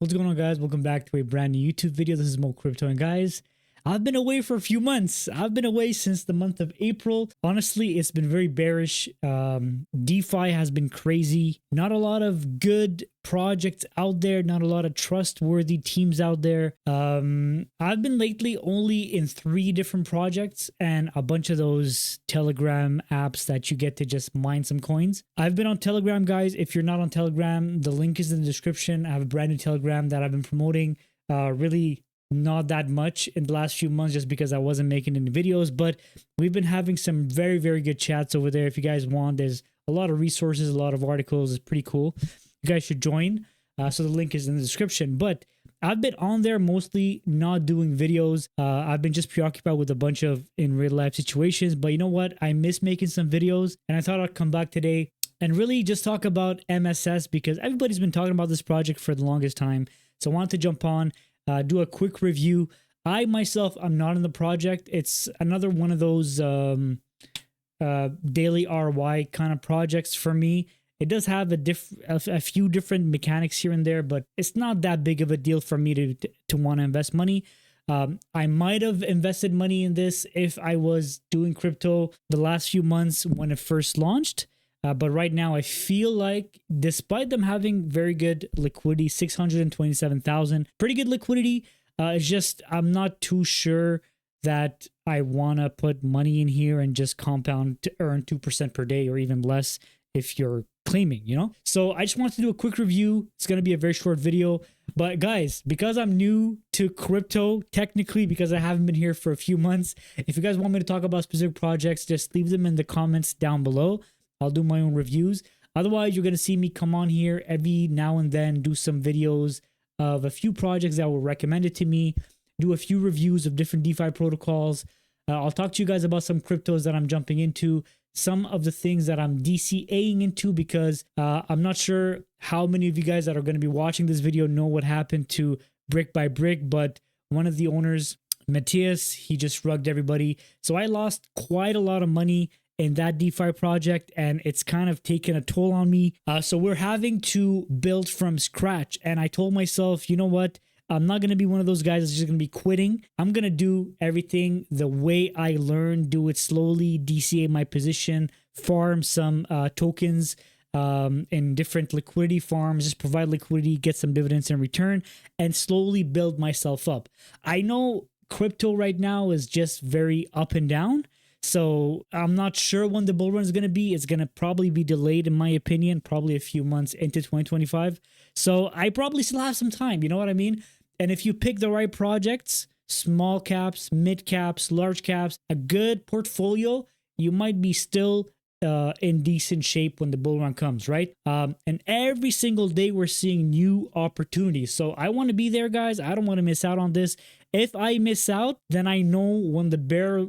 What's going on, guys? Welcome back to a brand new YouTube video. This is Mo Crypto, and guys, I've been away for a few months. I've been away since the month of April. Honestly, it's been very bearish. DeFi has been crazy. Not a lot of good projects out there. Not a lot of trustworthy teams out there. I've been lately only in 3 different projects and a bunch of those Telegram apps that you get to just mine some coins. I've been on Telegram, guys. If you're not on Telegram, the link is in the description. I have a brand new Telegram that I've been promoting. Really not that much in the last few months just because I wasn't making any videos, but we've been having some very, very good chats over there. If you guys want, there's a lot of resources, a lot of articles. It's pretty cool. You guys should join. So the link is in the description, but I've been on there mostly not doing videos. I've been just preoccupied with a bunch of in real life situations, but you know what? I miss making some videos and I thought I'd come back today and really just talk about MSS because everybody's been talking about this project for the longest time. So I wanted to jump on, do a quick review. I myself, I'm not in the project. It's another one of those daily ROI kind of projects for me. It does have a few different mechanics here and there, but it's not that big of a deal for me to want to invest money. I might have invested money in this if I was doing crypto the last few months when it first launched. But right now, I feel like despite them having very good liquidity, 627,000, pretty good liquidity. It's just I'm not too sure that I want to put money in here and just compound to earn 2% per day or even less if you're claiming, you know? So I just wanted to do a quick review. It's going to be a very short video. But guys, because I'm new to crypto, technically because I haven't been here for a few months, if you guys want me to talk about specific projects, just leave them in the comments down below. I'll do my own reviews. Otherwise, you're going to see me come on here every now and then, do some videos of a few projects that were recommended to me, do a few reviews of different DeFi protocols. I'll talk to you guys about some cryptos that I'm jumping into, some of the things that I'm DCAing into because I'm not sure how many of you guys that are going to be watching this video know what happened to Brick by Brick, but one of the owners, Matthias, he just rugged everybody. So I lost quite a lot of money in that DeFi project, and it's kind of taken a toll on me. So we're having to build from scratch. And I told myself, you know what? I'm not going to be one of those guys that's just going to be quitting. I'm going to do everything the way I learned, do it slowly, DCA my position, farm some tokens in different liquidity farms, just provide liquidity, get some dividends in return, and slowly build myself up. I know crypto right now is just very up and down. So I'm not sure when the bull run is going to be. It's going to probably be delayed, in my opinion, probably a few months into 2025. So I probably still have some time. You know what I mean? And if you pick the right projects, small caps, mid caps, large caps, a good portfolio, you might be still in decent shape when the bull run comes, right? And every single day we're seeing new opportunities. So I want to be there, guys. I don't want to miss out on this. If I miss out, then I know when the bear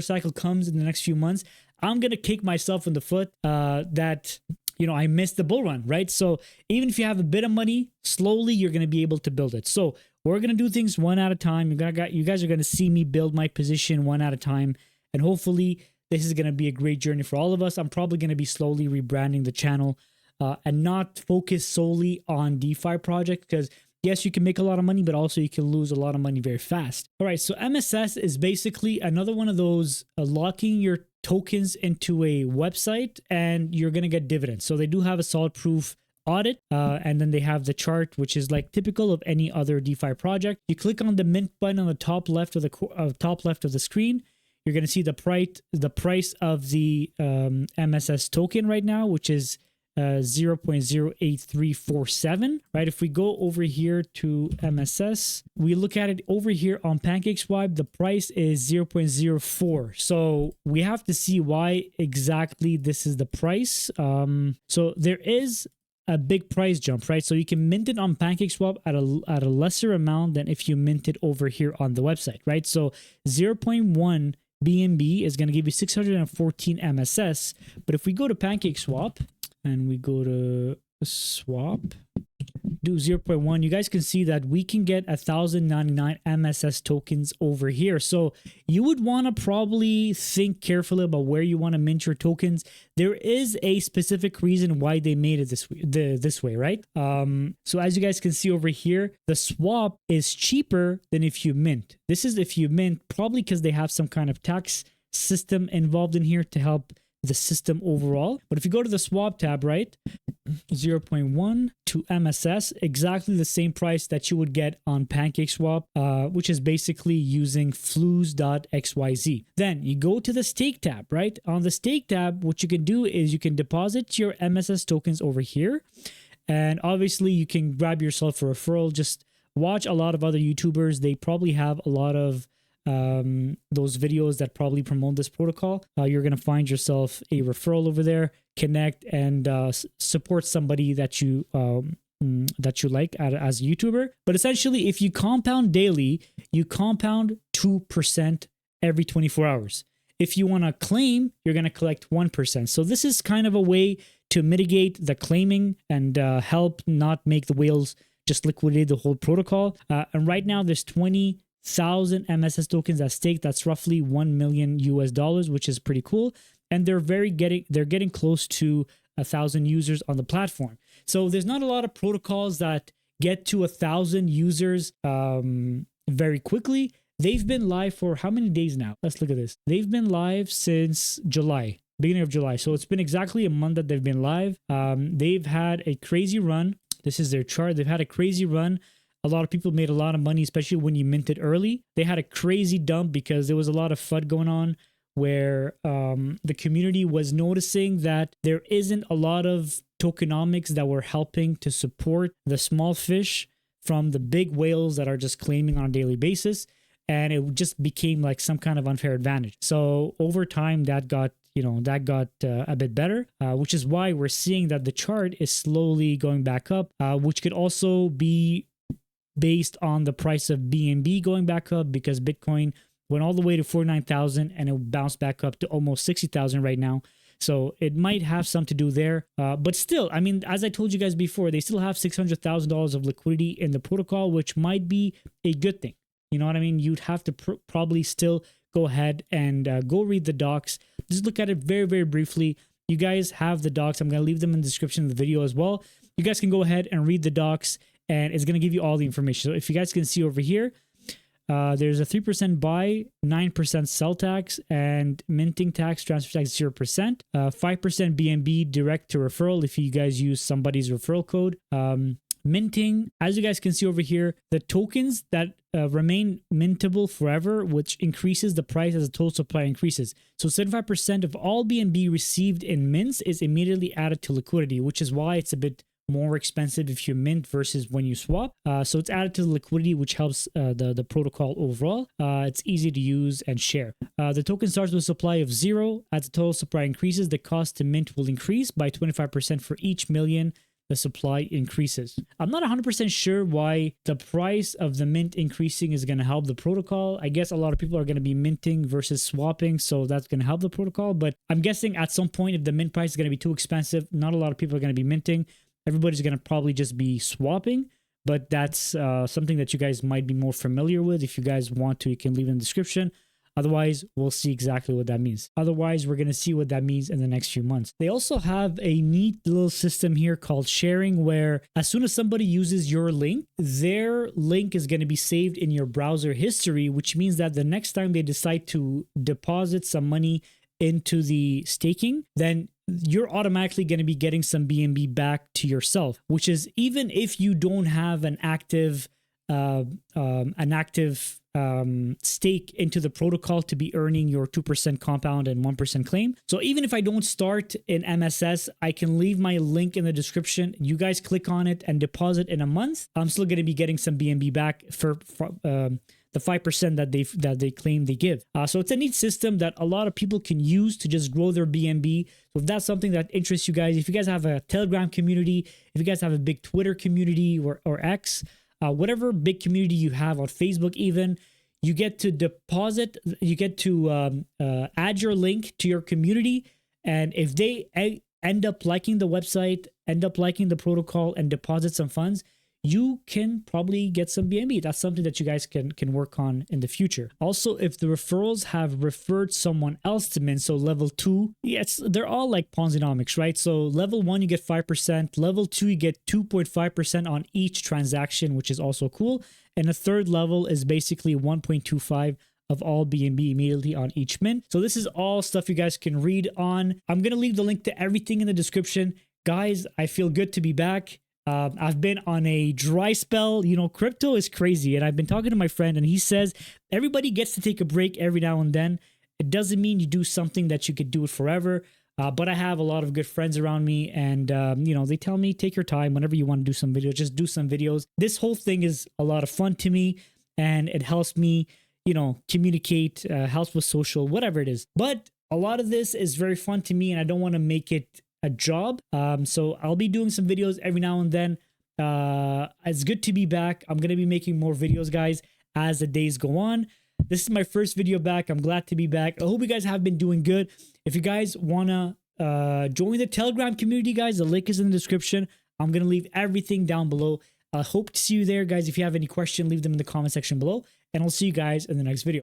cycle comes in the next few months, I'm gonna kick myself in the foot that I missed the bull run, right? So even if you have a bit of money, slowly you're gonna be able to build it. So we're gonna do things one at a time. You guys are gonna see me build my position one at a time, and hopefully this is gonna be a great journey for all of us. I'm probably gonna be slowly rebranding the channel and not focus solely on DeFi projects because yes, you can make a lot of money, but also you can lose a lot of money very fast. All right, so MSS is basically another one of those locking your tokens into a website and you're going to get dividends. So they do have a solid proof audit and then they have the chart, which is like typical of any other DeFi project. You click on the mint button on the top left of the screen. You're going to see the price of the MSS token right now, which is 0.08347, right? If we go over here to MSS, we look at it over here on PancakeSwap, the price is 0.04. So we have to see why exactly this is the price. So there is a big price jump, right? So you can mint it on PancakeSwap at a lesser amount than if you mint it over here on the website, right? So 0.1 BNB is going to give you 614 MSS. But if we go to PancakeSwap, and we go to swap, do 0.1, you guys can see that we can get 1,099 MSS tokens over here. So you would want to probably think carefully about where you want to mint your tokens. There is a specific reason why they made it this way, right? So as you guys can see over here, the swap is cheaper than if you mint. This is if you mint, probably because they have some kind of tax system involved in here to help the system overall. But if you go to the swap tab, right, 0.1 to MSS, exactly the same price that you would get on PancakeSwap, which is basically using flus.xyz. Then you go to the stake tab, right? On the stake tab, what you can do is you can deposit your MSS tokens over here. And obviously you can grab yourself a referral. Just watch a lot of other YouTubers. They probably have a lot of those videos that probably promote this protocol. You're going to find yourself a referral over there, connect and support somebody that you like as a YouTuber. But essentially, if you compound daily, you compound 2% every 24 hours. If you want to claim, you're going to collect 1%. So this is kind of a way to mitigate the claiming and help not make the whales just liquidate the whole protocol. And right now there's 20,000 MSS tokens at stake. That's roughly $1 million US, which is pretty cool. And they're getting close to 1,000 users on the platform. So there's not a lot of protocols that get to 1,000 users very quickly. They've been live for how many days now? Let's look at this. They've been live since July, beginning of July. So it's been exactly a month that they've been live. They've had a crazy run. This is their chart. They've had a crazy run. A lot of people made a lot of money, especially when you minted early. They had a crazy dump because there was a lot of FUD going on where the community was noticing that there isn't a lot of tokenomics that were helping to support the small fish from the big whales that are just claiming on a daily basis. And it just became like some kind of unfair advantage. So over time, that got a bit better, which is why we're seeing that the chart is slowly going back up, which could also be based on the price of BNB going back up, because Bitcoin went all the way to 49,000 and it bounced back up to almost 60,000 right now. So it might have some to do there. But still, I mean, as I told you guys before, they still have $600,000 of liquidity in the protocol, which might be a good thing. You know what I mean? You'd have to probably still go ahead and go read the docs. Just look at it very, very briefly. You guys have the docs. I'm going to leave them in the description of the video as well. You guys can go ahead and read the docs, and it's going to give you all the information. So if you guys can see over here, there's a 3% buy, 9% sell tax, and minting tax, transfer tax 0%, 5% BNB direct to referral if you guys use somebody's referral code. Minting, as you guys can see over here, the tokens that remain mintable forever, which increases the price as the total supply increases. So 75% of all BNB received in mints is immediately added to liquidity, which is why it's a bit more expensive if you mint versus when you swap. So it's added to the liquidity, which helps the protocol overall. It's easy to use and share. The token starts with a supply of 0. As the total supply increases, the cost to mint will increase by 25% for each million the supply increases. I'm not 100% sure why the price of the mint increasing is going to help the protocol. I guess a lot of people are going to be minting versus swapping, so that's going to help the protocol. But I'm guessing at some point, if the mint price is going to be too expensive, not a lot of people are going to be minting. Everybody's going to probably just be swapping. But that's something that you guys might be more familiar with. If you guys want to, you can leave in the description. Otherwise, we'll see exactly what that means. Otherwise, we're going to see what that means in the next few months. They also have a neat little system here called sharing, where as soon as somebody uses your link, their link is going to be saved in your browser history, which means that the next time they decide to deposit some money into the staking, then you're automatically going to be getting some BNB back to yourself, which is even if you don't have an active stake into the protocol to be earning your 2% compound and 1% claim. So even if I don't start in MSS, I can leave my link in the description. You guys click on it and deposit in a month. I'm still going to be getting some BNB back for the 5% that they claim they give. So it's a neat system that a lot of people can use to just grow their BNB. So if that's something that interests you guys, if you guys have a Telegram community, if you guys have a big Twitter community or X, whatever big community you have on Facebook even, you get to deposit, you get to add your link to your community. And if they end up liking the website, end up liking the protocol and deposit some funds, you can probably get some BNB. That's something that you guys can work on in the future. Also, if the referrals have referred someone else to Mint, so level 2, yes, they're all like Ponzinomics, right? So level 1, you get 5%. Level 2, you get 2.5% on each transaction, which is also cool. And the third level is basically 1.25 of all BNB immediately on each mint. So this is all stuff you guys can read on. I'm going to leave the link to everything in the description. Guys, I feel good to be back. I've been on a dry spell. You know, crypto is crazy. And I've been talking to my friend and he says everybody gets to take a break every now and then. It doesn't mean you do something that you could do it forever. But I have a lot of good friends around me and, you know, they tell me take your time whenever you want to do some videos, just do some videos. This whole thing is a lot of fun to me and it helps me, you know, communicate, helps with social, whatever it is. But a lot of this is very fun to me and I don't want to make it a job. So I'll be doing some videos every now and then. It's good to be back. I'm going to be making more videos, guys, as the days go on. This is my first video back. I'm glad to be back. I hope you guys have been doing good. If you guys want to join the Telegram community, guys, the link is in the description. I'm going to leave everything down below. I hope to see you there, guys. If you have any question, leave them in the comment section below. And I'll see you guys in the next video.